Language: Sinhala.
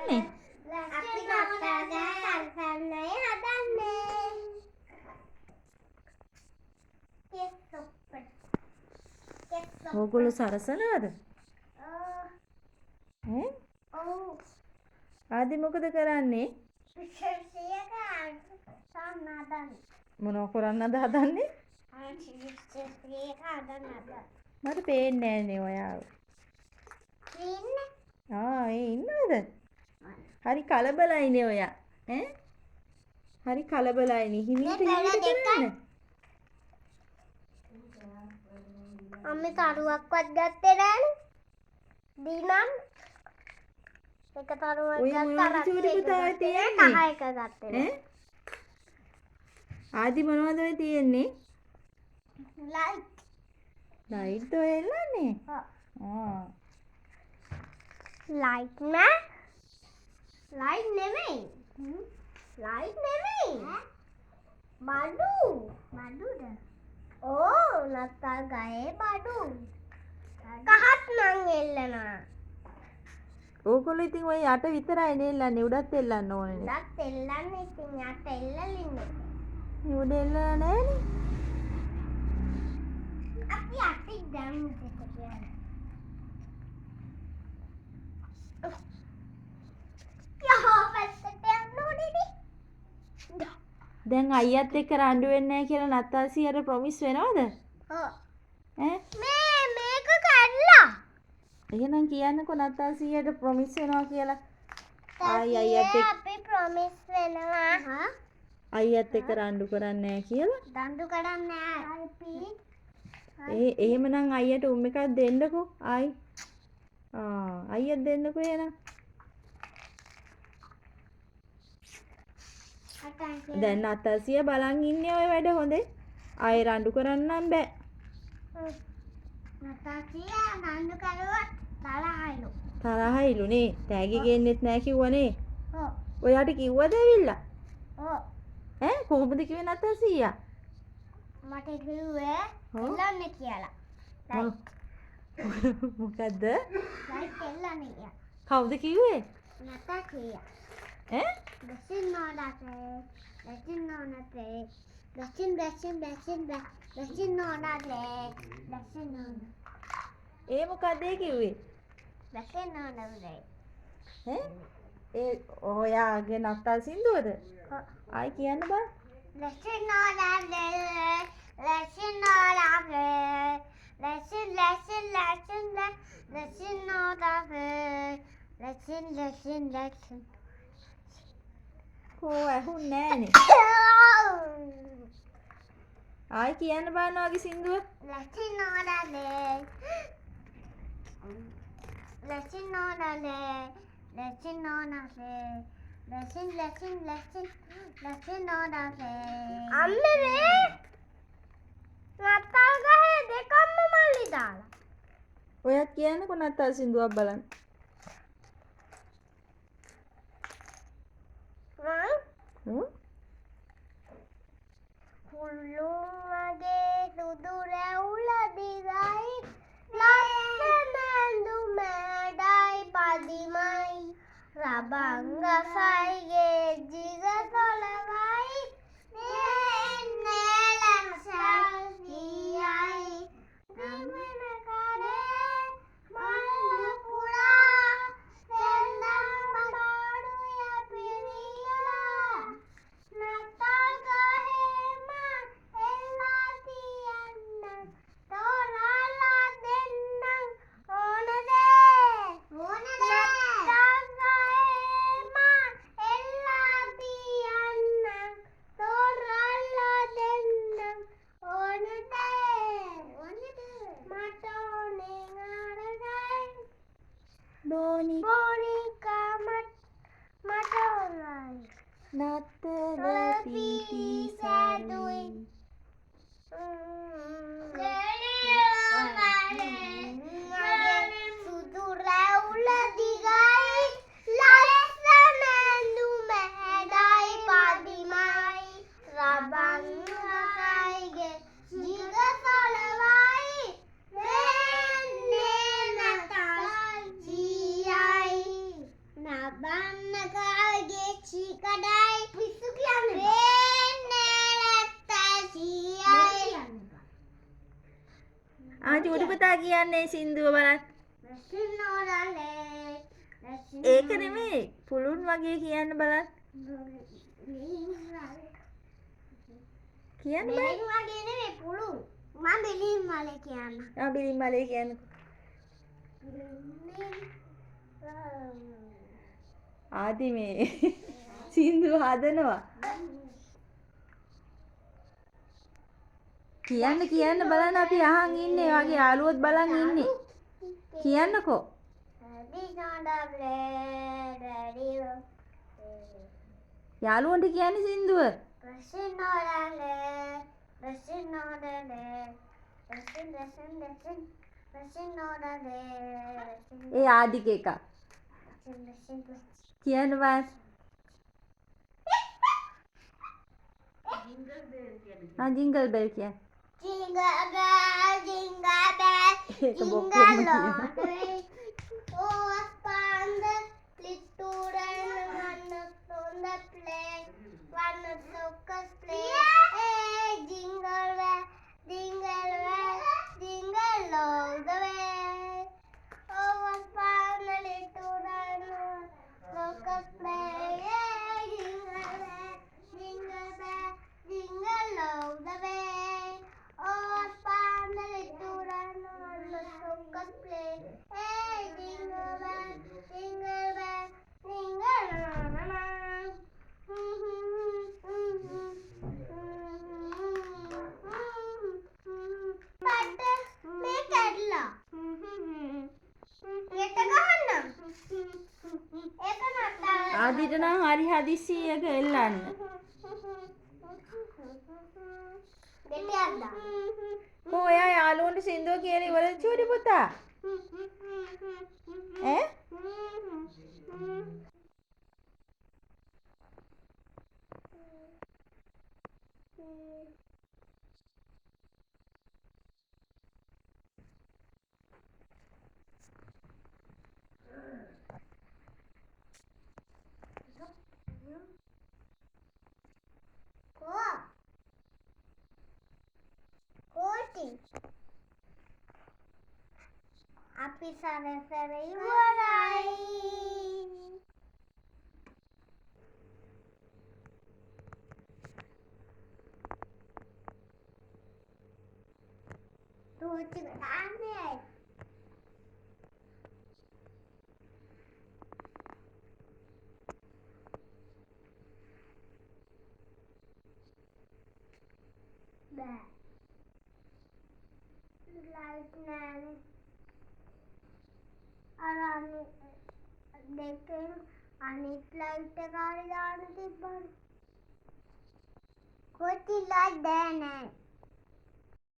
කරන්නේ? අපි නටාගා සල්සන්නයි හදන්නේ. ඕගොල්ලෝ සරසනවද? ඈ? ඔව්. ආදි මොකද කරන්නේ? විශේෂයක සම්මාදන්. මොනව කරන්නද හදන්නේ? විශේෂයක හදන්නද? මට පේන්නේ නෑනේ ඔයාව. ඉන්නේ. ඒ ඉන්නවද? හරි කලබලයිනේ ඔයා. ඈ? හරි කලබලයිනේ. හිමිට කරන්න. අම්මේ තරුවක්වත් ගත්තේ නෑනේ. දීනම් එක තරුවක් ඔය ගත්තා මොනවද චූටි පුතා ඔය තියන්නේ? කහ එක ගත්තේ නෑ. ආදි මොනවද ඔය තියෙන්නේ? ලයිට්. ලයිට් ඔය එල්ලන්නේ? ලයිට් නෑ. ලයිට් නෙමෙයි. ලයිට් නෙමෙයි. බඩු. බඩුද? ඕ නත්තල් ගහේ බඩු. කහත් නං එල්ලනවා. ඕගොල්ලෝ ඉතින් ඔය යට විතරයි නේ එල්ලන්නේ උඩත් එල්ලන්න ඕනේ නේ. උඩත් එල්ලන්නේ ඉතින් යට එල්ලලින්නේ. මේ උඩ එල්ලලා නෑනේ. අපි යටි දැම්මු කියලා. යහෝ පැත්තට යන්න ඕනේනේ. දැන් අයියත් එක්ක රණ්ඩු වෙන්නේ නැහැ කියලා නත්තල් සීයට ප්‍රොමිස් වෙනවද? ඔව්. ඈ? මේක කඩලා. එහෙනම් කියන්නකෝ නත්තල් සීයට ප්‍රොමිස් වෙනවා කියලා. අයියත් එක්ක අපි ප්‍රොමිස් වෙනවා. අයියත් එක්ක රණ්ඩු කරන්නේ නැහැ කියලා. දඬු කරන්නේ නැහැ. එහෙමනම් අයියට උම් එකක් දෙන්නකෝ. අයියට දෙන්නකෝ එහෙනම්. දැන් නත්තල් සීය බලන් ඉන්නේ ඔය වැඩ හොඳේ. ආයෙ රණ්ඩු කරන්නම් බෑ. නත්තල් සීයා දඬු කරුවත් තරහයිලු. තරහයිලුනේ. තෑගි ගෙන්නෙත් නැහැ කිව්වනේ. ඔව්. ඔයාට කිව්වද ඇවිල්ලා? ඔව්. කොහොමද කිව්වේ නත්තල් සීයා? මට කිව්වේ එල්ලන්න කියලා. මොකද්ද? ලයිට් එල්ලන්න කියලා. කවුද කිව්වේ? නත්තල් සීයා. Blessing on that day, blessing on that day, blessing on that day, blessing on. ඒ මොකද්ද ඒ කිව්වේ? Blessing on that day. ඔයාගේ නත්තල් සින්දුවද? ආයි කියන්න බෑ. Blessing on that day, blessing on that day, blessing on that day, blessing. ඇහුන්නේ නෑනේ. ආයි කියන්න බෑ ඔයාගේ සින්දුව. Blessing on that day. Blessing on that day. Blessing on that day. Blessing on that day. අම්මේ මේ නත්තල් ගහේ දෙකක්ම මල්ලි දාලා. ඔයත් කියන්නකෝ නත්තල් සින්දුවක් බලන්න. හුල්ලුමගේ සුදු රැවුල දිගයි ලස්සන ඇඳුමඩයි පදිමයි රබං ගසයිගේ ජිග සොලවයි දෙන්නේ ලක්ෂණීයයි ගමන කරේ මල් පුරා සෙල්ලම් බඩුය පිරිලා නත්තල් ගහේ මන් එල්ලා තියන්න තෝරලා දෙන්නම් ඕන දේ නත්තල් ගහේ මන් එල්ලා තියන්න තෝරලා දෙන්නම් ඕන දේ මට ඕනේ අරගයි බොනිකා මට ඕනයි නත්තල පීටි සාදුයි සුදු රැවුල දිගයි ලස්සන ඇඳුමඩයි පදිමයි රබන් ගසයිගේ ජිග සොලවයි දෙන්නේ නත්තල් සීයයි නත්තල් අබන්න කාගේ චීකඩයි පිස්සු කියන්නේ වෙන්නේ නැත්තා සීයයි චූටි පුතා කියන්නේ සින්දුව බලන්න. රසිනෝරලේ ඒක නෙමෙයි. පුළුන් වගේ කියන්න බලන්න. කියන්න බෑ. බෙලින් වගේ නෙමෙයි පුළුන්. මම බෙලින් මලේ කියන්න. බිලින් මලේ කියන්නකෝ. ආදි මේ සින්දුව හදනවා. කියන්න බලන්න අපි අහන් ඉන්නේ. වගේ යාළුවොත් බලන් ඉන්නේ. කියන්නකෝ. යාළුවන්ට කියන්නේ සින්දුව. ඒ ආදික එක. කියන්න බෑ. ජින්ගල් බෙල් කියන්නේ. Jingle bell, jingle bell, ඒක jingle බොක්කෙම all කියනවා. the way. Oh, upon the little run on the plane, run the circus plane. Hey, jingle bell, jingle all the way. Oh, upon the little run on circus plane. Hey, jingle bell, jingle all the way. Oh, upon the little run on the circus plane. Hey, jingle bell, jingle bell, jingle all the way. But make it la. Get a gun. ආදිට නම් හරි හදිස්සියක එල්ලන්න. ඔයා යාළුවන්ට සින්දුව කියලා ඉවරද චූටි පුතා? ඈ? අපි සරසර ඉවරයි. තෝච්චි ගාන්නේ. බෑ. ලයිට් නෑනේ. දෙකෙන් අනිත් ලයිට් එක හරි දාන්න තිබ්බනේ. කොච්චි ලයිට් දැ නෑ.